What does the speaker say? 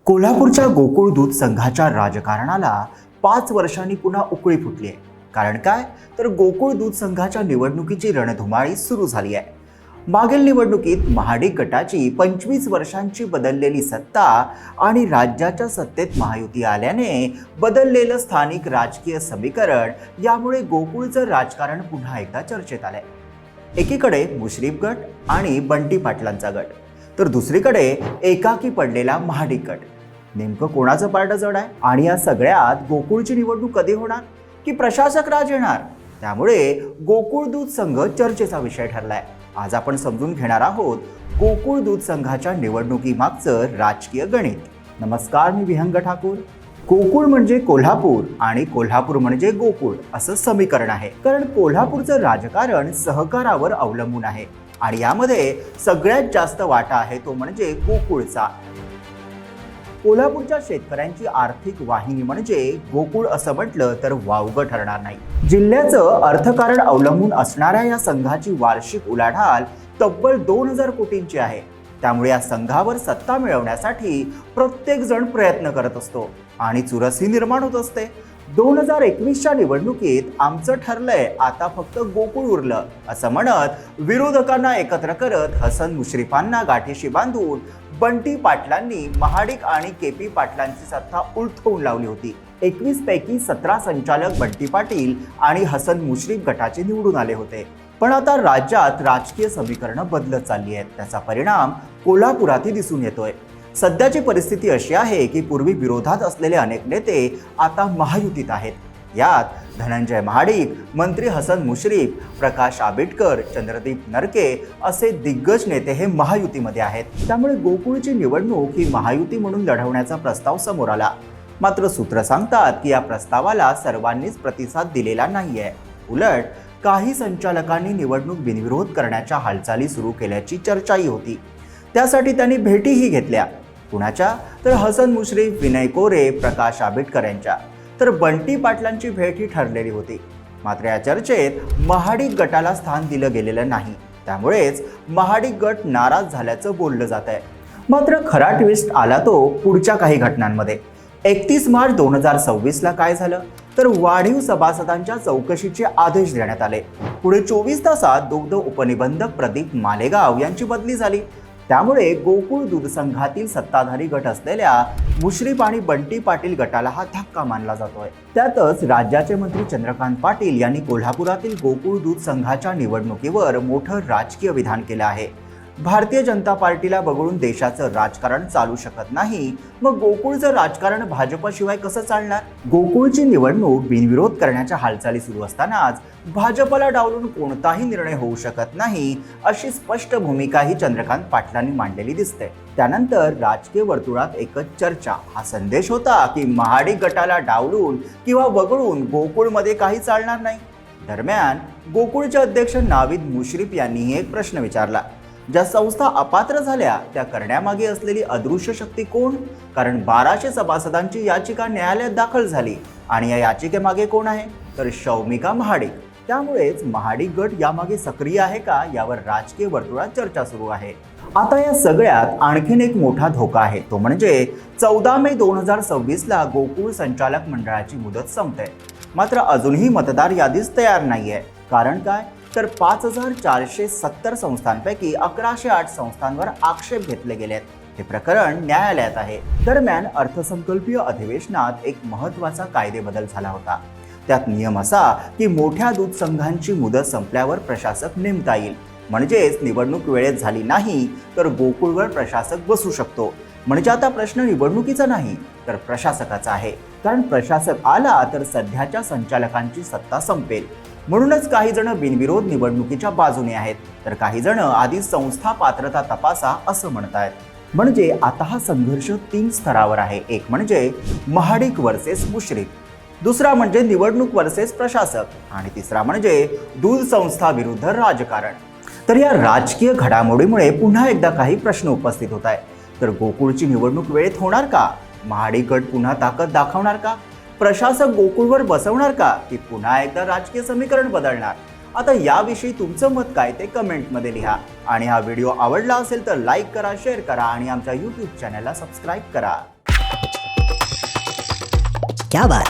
कोल्हापूरच्या गोकुळ दूध संघाच्या राजकारणाला 5 वर्षांनी पुन्हा उकळी फुटली आहे. कारण काय, तर गोकुळ दूध संघाच्या निवडणुकीची रणधुमाळी सुरू झाली आहे. मागील निवडणुकीत महाडिक गटाची 25 वर्षांची बदललेली सत्ता आणि राज्याच्या सत्तेत महायुती आल्याने बदललेलं स्थानिक राजकीय समीकरण यामुळे गोकुळचं राजकारण पुन्हा एकदा चर्चेत आलंय. एकीकडे मुश्रीफ गट आणि बंटी पाटलांचा गट, तर दुसरीकडे एकाकी पडलेला महाडिक गट. नेमकं कोणाचं पारडं जड आहे? आणि या सगळ्यात गोकुळची निवडणूक कधी होणार की प्रशासक राज येणार? त्यामुळे गोकुळ दूध संघ चर्चेचा विषय ठरलाय. आज आपण समजून घेणार आहोत गोकुळ दूध संघाच्या निवडणुकीमागचं राजकीय गणित. नमस्कार, मी विहंग ठाकूर. गोकुळ म्हणजे कोल्हापूर आणि कोल्हापूर म्हणजे गोकुळ असं समीकरण आहे. कारण कोल्हापूरचं राजकारण सहकारावर अवलंबून आहे आणि यामध्ये सगळ्यात जास्त वाटा आहे तो म्हणजे गोकुळचा. कोल्हापूरच्या शेतकऱ्यांची आर्थिक वाहिनी म्हणजे गोकुळ असं म्हटलं तर वावगं ठरणार नाही. जिल्ह्याचं अर्थकारण अवलंबून असणाऱ्या या संघाची वार्षिक उलाढाल तब्बल 2000 कोटींची आहे. त्यामुळे या संघावर सत्ता मिळवण्यासाठी प्रत्येक जण प्रयत्न करत असतो आणि चुरसही निर्माण होत असते. 2021च्या निवडणुकीत आमचं ठरलंय, आता फक्त गोकुळ उरलं असं म्हणत विरोधकांना एकत्र करत हसन मुश्रीफांना गाठीशी बांधून बंटी पाटलांनी महाडिक आणि केपी पाटलांची सत्ता उलथवून लावली होती. 21 पैकी 17 संचालक बंटी पाटील आणि हसन मुश्रीफ गटाचे निवडून आले होते. पण आता राज्यात राजकीय समीकरणं बदलत चालली आहेत. त्याचा परिणाम कोल्हापुरातही दिसून येतोय. सध्याची परिस्थिती अशी आहे की पूर्वी विरोधात असलेले अनेक नेते आता महायुतीत आहेत. यात धनंजय महाडिक, मंत्री हसन मुश्रीफ, प्रकाश आबिटकर, चंद्रदीप नरके असे दिग्गज नेते हे महायुतीमध्ये आहेत. त्यामुळे गोकुळची निवडणूक ही महायुती म्हणून लढवण्याचा प्रस्ताव समोर आला. मात्र सूत्र सांगतात की या प्रस्तावाला सर्वांनीच प्रतिसाद दिलेला नाहीये. उलट काही संचालकांनी निवडणूक बिनविरोध करण्याच्या हालचाली सुरू केल्याची चर्चाही होती. त्यासाठी त्यांनी भेटीही घेतल्या. कुणाच्या? तर हसन मुश्रीफ, विनय कोरे, प्रकाश आबिटकर यांच्या. तर बंटी पाटलांची भेट ही ठरलेली होती. मात्र या चर्चेत महाडिक गटाला स्थान दिलं गेलेलं नाही. त्यामुळेच महाडिक गट नाराज झाल्याचं बोललं जात आहे. मात्र खरा ट्विस्ट आला तो पुढच्या काही घटनांमध्ये. 31 मार्च 2026ला काय झालं, तर वाढीव सभासदांच्या चौकशीचे आदेश देण्यात आले. पुढे 24 तासात दुग्ध उपनिबंधक प्रदीप मालेगाव यांची बदली झाली. त्यामुळे गोकुळ दूध संघातील सत्ताधारी गट असलेल्या मुश्रीफ आणि बंटी पाटील गटाला हा धक्का मानला जातोय. त्यातच राज्याचे मंत्री चंद्रकांत पाटील यांनी कोल्हापुरातील गोकुळ दूध संघाच्या निवडणुकीवर मोठं राजकीय विधान केलं आहे. भारतीय जनता पार्टीला वगळून देशाचं राजकारण चालू शकत नाही, मग गोकुळचं राजकारण भाजपशिवाय कसं चालणार? गोकुळची निवडणूक बिनविरोध करण्याच्या हालचाली सुरू असतानाच भाजपला डावलून कोणताही निर्णय होऊ शकत नाही अशी स्पष्ट भूमिकाही चंद्रकांत पाटलांनी मांडलेली दिसते. त्यानंतर राजकीय वर्तुळात एकच चर्चा, हा संदेश होता की महाडिक गटाला डावलून किंवा वगळून गोकुळमध्ये काही चालणार नाही. दरम्यान गोकुळचे अध्यक्ष नावीद मुश्रीफ यांनीही एक प्रश्न विचारला. ज्या संस्था अपात्र झाल्या त्या करण्यामागे असलेली अदृश्य शक्ती कोण? कारण 1200 सभासदांची याचिका न्यायालयात दाखल झाली आणि या याचिकेमागे कोण आहे? तर शौमिका महाडिक. त्यामुळेच महाडिक गट यामागे सक्रिय आहे का, यावर राजकीय वर्तुळात चर्चा सुरू आहे. आता या सगळ्यात आणखीन एक मोठा धोका आहे, तो म्हणजे 14 मे 2026ला गोकुळ संचालक मंडळाची मुदत संपते. मात्र अजूनही मतदार यादीच तयार नाहीये. कारण काय, तर 5470 संस्थांपैकी 1108 संस्थांवर आक्षेप घेतले गेलेत. हे प्रकरण न्यायालयात आहे. दरम्यान अर्थसंकल्पीय अधिवेशनात एक महत्त्वाचा कायदेबदल झाला होता. त्यात नियम असा की मोठ्या दूध संघांची मुदत संपल्यावर प्रशासक नेमता येईल. म्हणजेच निवडणूक वेळेत झाली नाही तर गोकुळवर प्रशासक बसू शकतो. म्हणजे आता प्रश्न निवडणुकीचा नाही तर प्रशासकाचा आहे. कारण प्रशासक आला तर सध्याच्या संचालकांची सत्ता संपेल. म्हणूनच काही जण बिनविरोध निवडणुकीच्या बाजूने आहेत, तर काही जण आधी संस्था पात्रता तपासा असं म्हणतायत. म्हणजे आता हा संघर्ष 3 स्तरावर आहे. एक म्हणजे महाडिक वर्सेस मुश्रीफ, दुसरा म्हणजे निवडणूक वर्सेस प्रशासक आणि तिसरा म्हणजे दूध संस्था विरुद्ध राजकारण. तर या राजकीय घडामोडीमुळे पुन्हा एकदा काही प्रश्न उपस्थित होत आहेत. तर गोकुळची निवडणूक वेळेत होणार का? महाडिक गट पुन्हा ताकद दाखवणार का? प्रशासक गोकुळवर बसवणार का, की पुन्हा एकदा राजकीय समीकरण बदलणार? आता याविषयी तुमचं मत काय ते कमेंटमध्ये लिहा. आणि हा व्हिडिओ आवडला असेल तर लाईक करा, शेअर करा आणि आमच्या यूट्यूब चॅनलला सबस्क्राईब करा. क्या बात.